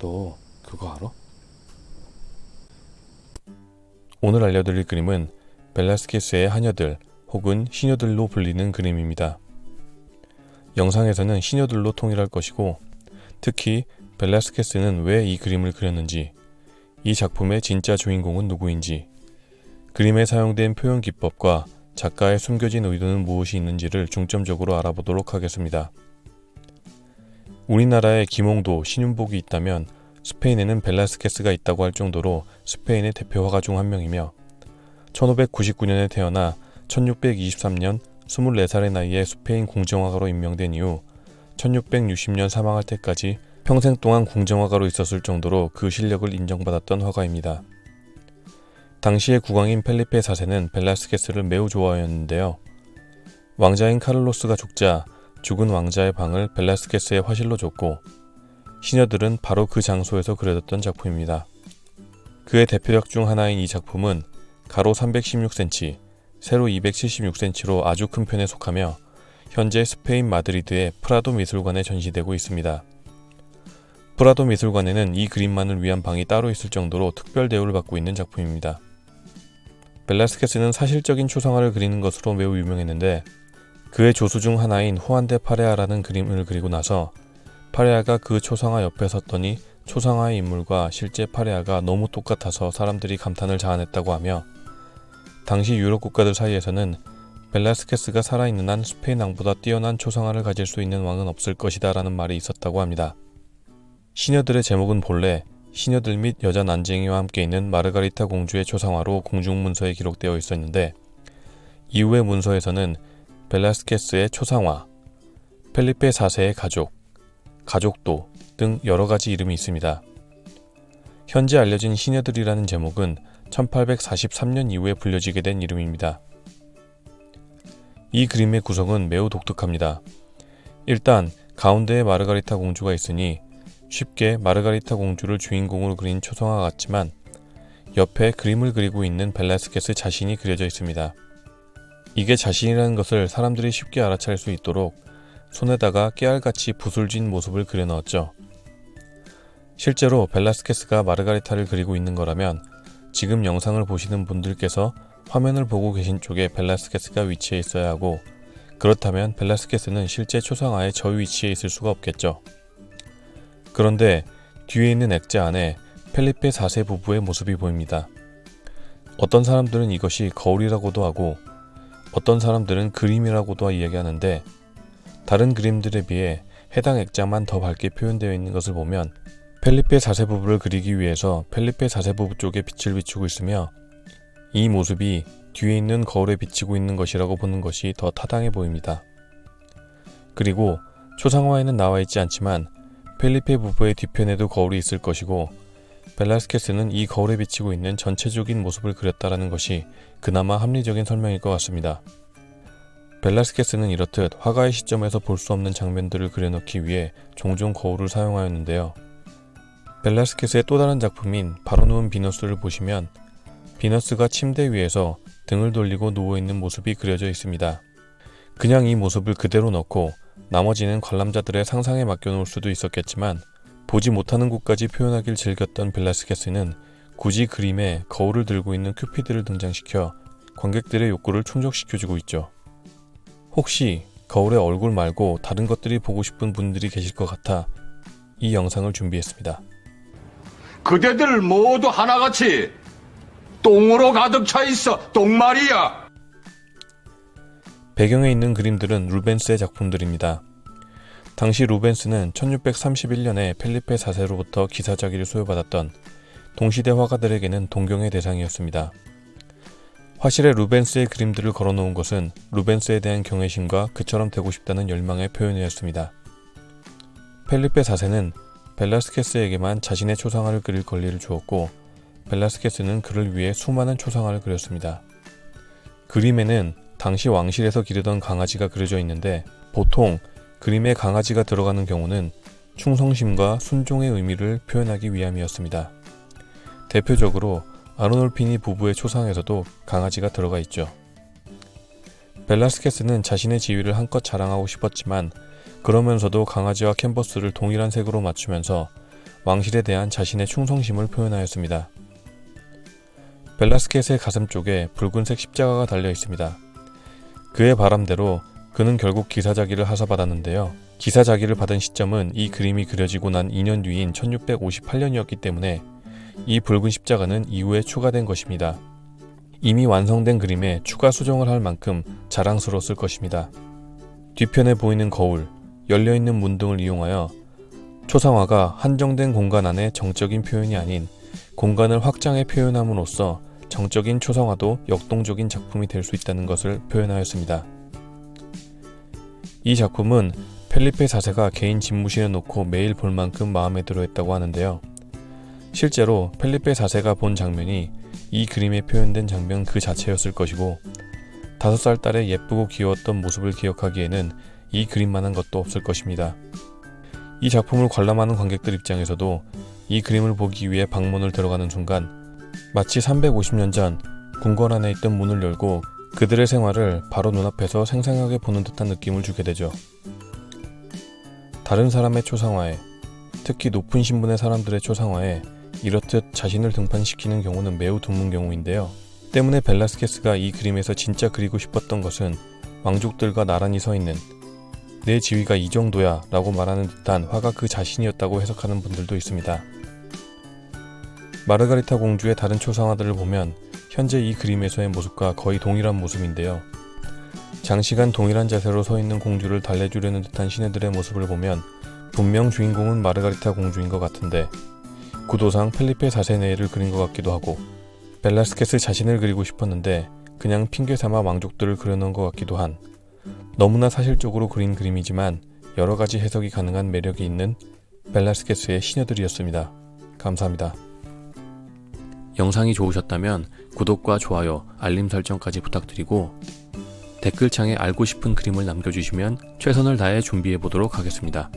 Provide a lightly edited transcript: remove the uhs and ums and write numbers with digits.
너 그거 알아? 오늘 알려드릴 그림은 벨라스케스의 하녀들 혹은 시녀들로 불리는 그림입니다. 영상에서는 시녀들로 통일할 것이고, 특히 벨라스케스는 왜 이 그림을 그렸는지, 이 작품의 진짜 주인공은 누구인지, 그림에 사용된 표현 기법과 작가의 숨겨진 의도는 무엇이 있는지를 중점적으로 알아보도록 하겠습니다. 우리나라에 김홍도, 신윤복이 있다면 스페인에는 벨라스케스가 있다고 할 정도로 스페인의 대표 화가 중 한 명이며, 1599년에 태어나 1623년 24살의 나이에 스페인 궁정화가로 임명된 이후 1660년 사망할 때까지 평생 동안 궁정화가로 있었을 정도로 그 실력을 인정받았던 화가입니다. 당시의 국왕인 펠리페 4세는 벨라스케스를 매우 좋아하였는데요. 왕자인 카를로스가 죽자 죽은 왕자의 방을 벨라스케스의 화실로 줬고, 시녀들은 바로 그 장소에서 그려졌던 작품입니다. 그의 대표작 중 하나인 이 작품은 가로 316cm, 세로 276cm로 아주 큰 편에 속하며 현재 스페인 마드리드의 프라도 미술관에 전시되고 있습니다. 프라도 미술관에는 이 그림만을 위한 방이 따로 있을 정도로 특별 대우를 받고 있는 작품입니다. 벨라스케스는 사실적인 초상화를 그리는 것으로 매우 유명했는데, 그의 조수 중 하나인 후안 데 파레아라는 그림을 그리고 나서 파레아가 그 초상화 옆에 섰더니 초상화의 인물과 실제 파레아가 너무 똑같아서 사람들이 감탄을 자아냈다고 하며, 당시 유럽 국가들 사이에서는 벨라스케스가 살아있는 한 스페인 왕보다 뛰어난 초상화를 가질 수 있는 왕은 없을 것이다 라는 말이 있었다고 합니다. 시녀들의 제목은 본래 시녀들 및 여자 난쟁이와 함께 있는 마르가리타 공주의 초상화로 공중문서에 기록되어 있었는데, 이후의 문서에서는 벨라스케스의 초상화, 펠리페 4세의 가족, 가족도 등 여러가지 이름이 있습니다. 현재 알려진 시녀들이라는 제목은 1843년 이후에 불려지게 된 이름입니다. 이 그림의 구성은 매우 독특합니다. 일단 가운데에 마르가리타 공주가 있으니 쉽게 마르가리타 공주를 주인공으로 그린 초상화 같지만, 옆에 그림을 그리고 있는 벨라스케스 자신이 그려져 있습니다. 이게 자신이라는 것을 사람들이 쉽게 알아차릴 수 있도록 손에다가 깨알같이 붓을 쥔 모습을 그려 넣었죠. 실제로 벨라스케스가 마르가리타를 그리고 있는 거라면 지금 영상을 보시는 분들께서 화면을 보고 계신 쪽에 벨라스케스가 위치해 있어야 하고, 그렇다면 벨라스케스는 실제 초상화의 저 위치에 있을 수가 없겠죠. 그런데 뒤에 있는 액자 안에 펠리페 4세 부부의 모습이 보입니다. 어떤 사람들은 이것이 거울이라고도 하고, 어떤 사람들은 그림이라고도 이야기하는데, 다른 그림들에 비해 해당 액자만 더 밝게 표현되어 있는 것을 보면 펠리페 4세 부부를 그리기 위해서 펠리페 4세 부부 쪽에 빛을 비추고 있으며, 이 모습이 뒤에 있는 거울에 비치고 있는 것이라고 보는 것이 더 타당해 보입니다. 그리고 초상화에는 나와 있지 않지만 펠리페 부부의 뒤편에도 거울이 있을 것이고, 벨라스케스는 이 거울에 비치고 있는 전체적인 모습을 그렸다라는 것이 그나마 합리적인 설명일 것 같습니다. 벨라스케스는 이렇듯 화가의 시점에서 볼 수 없는 장면들을 그려넣기 위해 종종 거울을 사용하였는데요. 벨라스케스의 또 다른 작품인 바로 누운 비너스를 보시면 비너스가 침대 위에서 등을 돌리고 누워있는 모습이 그려져 있습니다. 그냥 이 모습을 그대로 넣고 나머지는 관람자들의 상상에 맡겨놓을 수도 있었겠지만, 보지 못하는 곳까지 표현하길 즐겼던 벨라스케스는 굳이 그림에 거울을 들고 있는 큐피드를 등장시켜 관객들의 욕구를 충족시켜주고 있죠. 혹시 거울의 얼굴 말고 다른 것들이 보고 싶은 분들이 계실 것 같아 이 영상을 준비했습니다. 그대들 모두 하나같이 똥으로 가득 차 있어. 똥말이야. 배경에 있는 그림들은 루벤스의 작품들입니다. 당시 루벤스는 1631년에 펠리페 4세로부터 기사자기를 수여받았던 동시대 화가들에게는 동경의 대상이었습니다. 화실에 루벤스의 그림들을 걸어놓은 것은 루벤스에 대한 경외심과 그처럼 되고 싶다는 열망의 표현이었습니다. 펠리페 4세는 벨라스케스에게만 자신의 초상화를 그릴 권리를 주었고, 벨라스케스는 그를 위해 수많은 초상화를 그렸습니다. 그림에는 당시 왕실에서 기르던 강아지가 그려져 있는데, 보통 그림에 강아지가 들어가는 경우는 충성심과 순종의 의미를 표현하기 위함이었습니다. 대표적으로 아르놀피니 부부의 초상에서도 강아지가 들어가 있죠. 벨라스케스는 자신의 지위를 한껏 자랑하고 싶었지만, 그러면서도 강아지와 캔버스를 동일한 색으로 맞추면서 왕실에 대한 자신의 충성심을 표현하였습니다. 벨라스켓의 가슴 쪽에 붉은색 십자가가 달려 있습니다. 그의 바람대로 그는 결국 기사자기를 하사받았는데요. 기사자기를 받은 시점은 이 그림이 그려지고 난 2년 뒤인 1658년이었기 때문에 이 붉은 십자가는 이후에 추가된 것입니다. 이미 완성된 그림에 추가 수정을 할 만큼 자랑스러웠을 것입니다. 뒤편에 보이는 거울, 열려있는 문 등을 이용하여 초상화가 한정된 공간 안의 정적인 표현이 아닌 공간을 확장해 표현함으로써 정적인 초상화도 역동적인 작품이 될 수 있다는 것을 표현하였습니다. 이 작품은 펠리페 4세가 개인 집무실에 놓고 매일 볼 만큼 마음에 들어 했다고 하는데요. 실제로 펠리페 4세가 본 장면이 이 그림에 표현된 장면 그 자체였을 것이고 5살 딸의 예쁘고 귀여웠던 모습을 기억하기에는 이 그림만한 것도 없을 것입니다. 이 작품을 관람하는 관객들 입장에서도 이 그림을 보기 위해 방문을 들어가는 순간 마치 350년 전 궁궐 안에 있던 문을 열고 그들의 생활을 바로 눈앞에서 생생하게 보는 듯한 느낌을 주게 되죠. 다른 사람의 초상화에, 특히 높은 신분의 사람들의 초상화에 이렇듯 자신을 등판시키는 경우는 매우 드문 경우인데요. 때문에 벨라스케스가 이 그림에서 진짜 그리고 싶었던 것은 왕족들과 나란히 서 있는 내 지위가 이 정도야 라고 말하는 듯한 화가 그 자신이었다고 해석하는 분들도 있습니다. 마르가리타 공주의 다른 초상화들을 보면 현재 이 그림에서의 모습과 거의 동일한 모습인데요. 장시간 동일한 자세로 서 있는 공주를 달래주려는 듯한 신하들의 모습을 보면 분명 주인공은 마르가리타 공주인 것 같은데 구도상 펠리페 4세 내를 그린 것 같기도 하고 벨라스케스 자신을 그리고 싶었는데 그냥 핑계삼아 왕족들을 그려놓은 것 같기도 한 너무나 사실적으로 그린 그림이지만 여러가지 해석이 가능한 매력이 있는 벨라스케스의 시녀들이었습니다. 감사합니다. 영상이 좋으셨다면 구독과 좋아요, 알림 설정까지 부탁드리고 댓글창에 알고 싶은 그림을 남겨주시면 최선을 다해 준비해보도록 하겠습니다.